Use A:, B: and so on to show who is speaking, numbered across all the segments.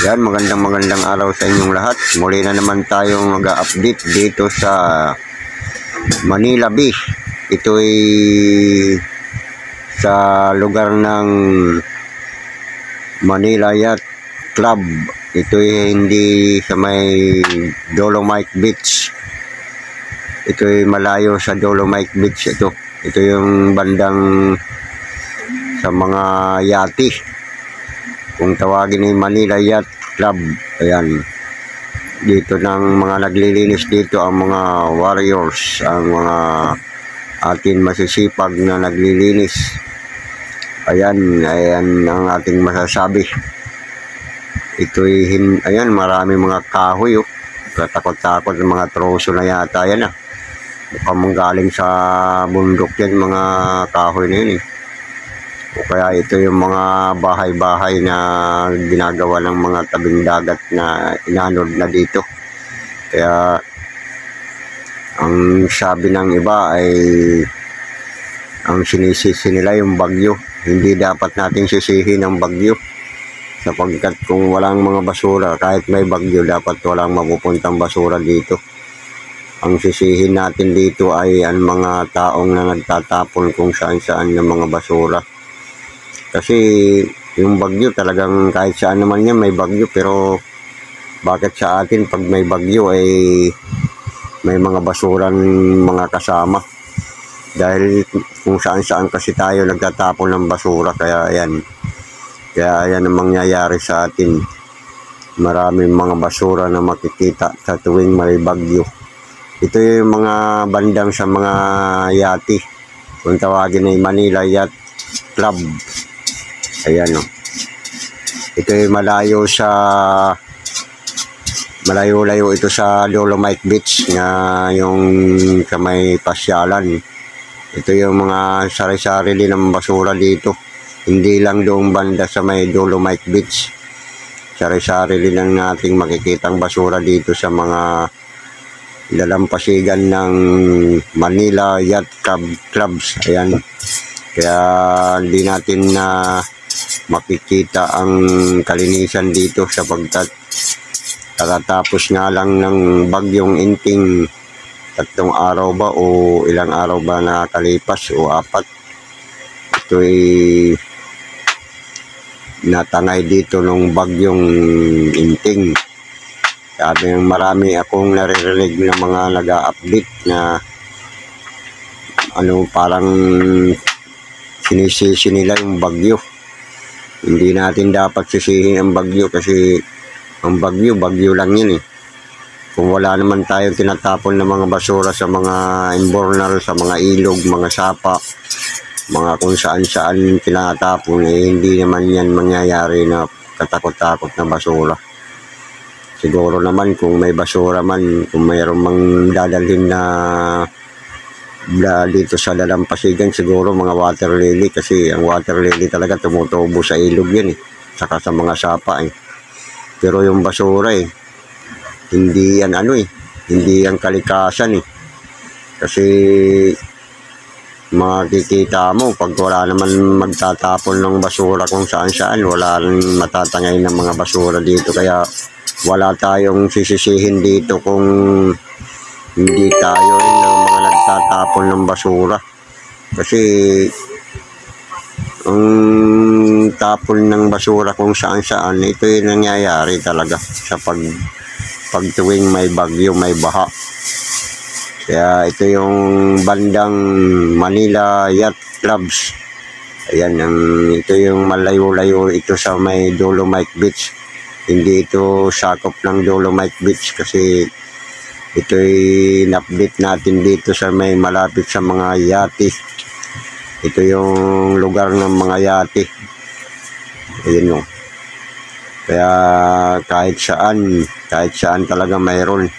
A: Yan, magandang araw sa inyong lahat. Muli na naman tayong mag-update dito sa Manila Beach. Ito ay sa lugar ng Manila Yacht Club. Ito ay hindi sa may Dolomite Beach. Ito ay malayo sa Dolomite Beach. Ito yung bandang sa mga yati. Kung tawagin ay Manila Yacht Club. Ayan. Dito ng mga naglilinis dito ang mga warriors, ang mga ating masisipag na naglilinis. Ayan ang ating masasabi. Ito'y ayan, marami mga kahoy oh. Katakot-takot ng mga troso na yata yan ah. Mukhang manggaling sa bundok yan mga kahoy na yun eh. O kaya ito yung mga bahay-bahay na ginagawa ng mga tabing dagat na inanod na dito. Kaya ang sabi ng iba ay ang sinisisi nila yung bagyo. Hindi dapat natin sisihin ang bagyo. Sapagkat kung walang mga basura, kahit may bagyo, dapat walang mapupuntang basura dito. Ang sisihin natin dito ay ang mga taong na nagtatapon kung saan-saan ng mga basura. Kasi yung bagyo talagang kahit saan naman yan may bagyo, pero bakit sa atin pag may bagyo ay may mga basurang mga kasama? Dahil kung saan-saan kasi tayo nagtatapon ng basura, kaya yan ang mangyayari sa atin. Maraming mga basura na makikita sa tuwing may bagyo. Ito yung mga bandang sa mga yati. Kung tawagin ay Manila Yacht Club. Ayan o. Ito ay malayo ito sa Dolomite Beach na yung sa may pasyalan. Ito yung mga sari-sari din ng basura dito. Hindi lang doong banda sa may Dolomite Beach. Sari-sari din ang nating makikitang basura dito sa mga lalampasigan ng Manila Yacht Clubs. Ayan. Kaya hindi natin na makikita ang kalinisan dito sapagkat katatapos nga lang ng bagyong Inting, 3 araw ba o ilang araw ba nakalipas o 4. Ito'y natangay dito ng bagyong Inting. Sabi ng marami akong naririnig na mga nag-a-update na parang sinisisi nila yung bagyo. Hindi natin dapat sisihin ang bagyo kasi ang bagyo lang yun eh. Kung wala naman tayong tinatapon ng mga basura sa mga imbornal, sa mga ilog, mga sapa, mga kung saan-saan tinatapon eh, hindi naman yan mangyayari na katakot-takot na basura. Siguro naman kung may basura man, kung mayroong mang dadalhin na dito sa dalampasigan, siguro mga water lily, kasi ang water lily talaga tumutubo sa ilog yan eh, saka sa mga sapa eh. Pero yung basura eh, hindi yan hindi yan kalikasan eh. Kasi makikita mo pag wala naman magtatapon ng basura kung saan-saan, wala rin matatangay ng mga basura dito. Kaya wala tayong sisisihin dito kung hindi tayo ng mga nagtatapon ng basura. Kasi ang tapon ng basura kung saan-saan, ito yung nangyayari talaga sa pag tuwing may bagyo, may baha. Kaya ito yung bandang Manila Yacht Clubs. Ayan, ito yung malayo-layo ito sa may Dolomite Beach. Hindi ito sakop ng Dolomite Beach kasi ito'y in-update natin dito sa may malapit sa mga yati. Ito yung lugar ng mga yati. Ayun o. Kaya kahit saan talaga mayroon.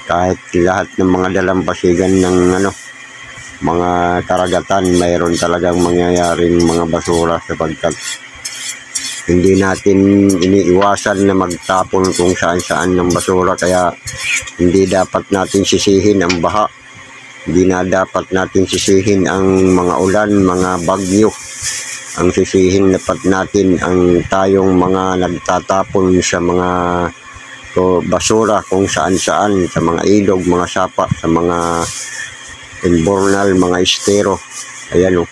A: Kahit lahat ng mga dalampasigan ng mga karagatan, mayroon talagang mangyayaring mga basura sapagkat hindi natin iniiwasan na magtapon kung saan-saan ng basura. Kaya hindi dapat natin sisihin ang baha. Hindi na dapat natin sisihin ang mga ulan, mga bagyo. Ang sisihin dapat natin ang tayong mga nagtatapon sa mga basura kung saan-saan, sa mga ilog, mga sapa, sa mga invernal, mga estero. Ayan o,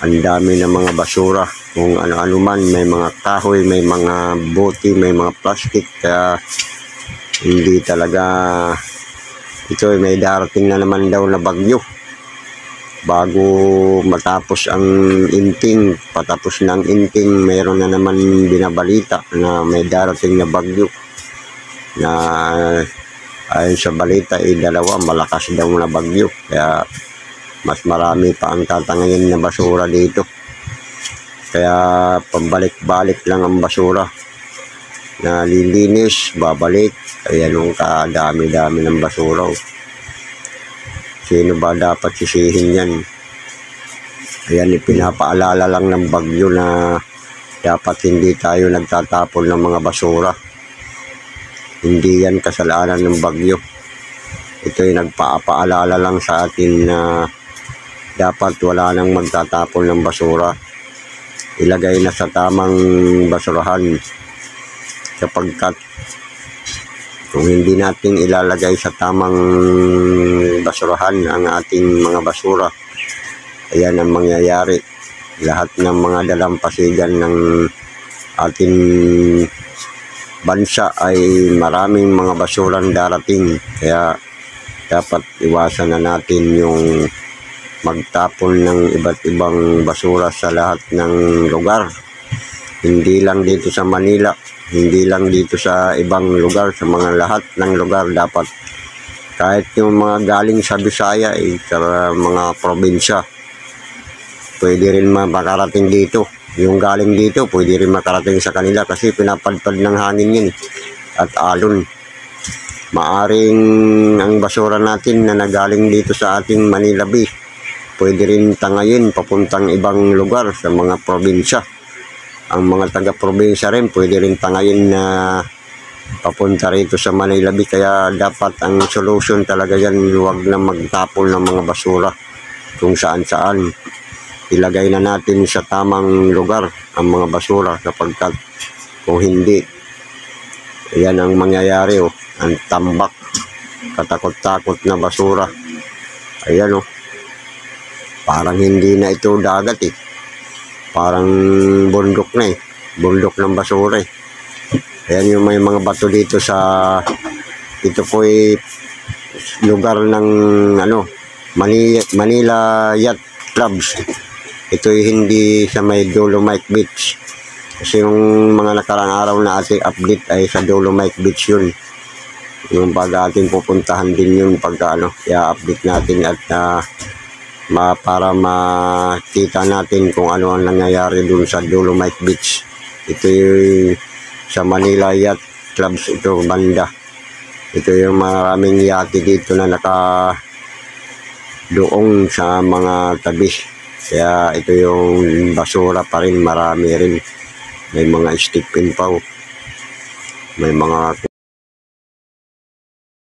A: ang dami ng mga basura, kung ano-ano man, may mga kahoy, may mga bote, may mga plastic, kaya hindi talaga ito. May darating na naman daw na bagyo bago matapos ang inting. Patapos ng inting, mayroon na naman binabalita na may darating na bagyo na ayon sa balita dalawa, malakas daw na bagyo, kaya mas marami pa ang tatangayin na basura dito. Kaya pambalik-balik lang ang basura, na lilinis, babalik. Kaya nung kadami-dami ng basura, sino ba dapat sisihin yan? Ayan, pinapaalala lang ng bagyo na dapat hindi tayo nagtatapon ng mga basura. Hindi yan kasalanan ng bagyo. Ito'y nagpapaalala lang sa atin na dapat wala nang magtatapon ng basura. Ilagay na sa tamang basurahan, sapagkat kung hindi natin ilalagay sa tamang basurahan ang ating mga basura, ayan ang mangyayari. Lahat ng mga dalampasigan ng ating bansa ay maraming mga basurang darating. Kaya dapat iwasan na natin yung magtapon ng iba't ibang basura sa lahat ng lugar. Hindi lang dito sa Manila, hindi lang dito sa ibang lugar, sa mga lahat ng lugar dapat. Kahit yung mga galing sa Bisaya, sa mga probinsya, pwede rin makarating dito. Yung galing dito, pwede rin makarating sa kanila kasi pinapadpad ng hangin yun at alon. Maaring ang basura natin na nagaling dito sa ating Manila Bay, pwede rin tangayin papuntang ibang lugar sa mga probinsya. Ang mga taga-probinsya rin pwede rin tangayin na papunta rito sa Manila Bay. Kaya dapat ang solution talaga yan, huwag na magtapon ng mga basura kung saan-saan. Ilagay na natin sa tamang lugar ang mga basura, sapagkat kung hindi, yan ang mangyayari. Ang tambak, katakot-takot na basura. Ayan parang hindi na ito dagat parang bundok na bundok ng basura Ayan yung may mga bato dito sa, ito po lugar ng Manila Yacht Clubs. Ito hindi sa may Dolomite Beach, kasi yung mga nakarang araw na ating update ay sa Dolomite Beach yun. Yung pag ating pupuntahan din yun pagka i-update natin at para makita natin kung ano ang nangyayari dun sa Dolomite Beach. Ito yung sa Manila Yacht Clubs, ito banda. Ito yung maraming yate dito na doong sa mga tabi. Kaya ito yung basura pa rin, marami rin. May mga stick pin pa, may mga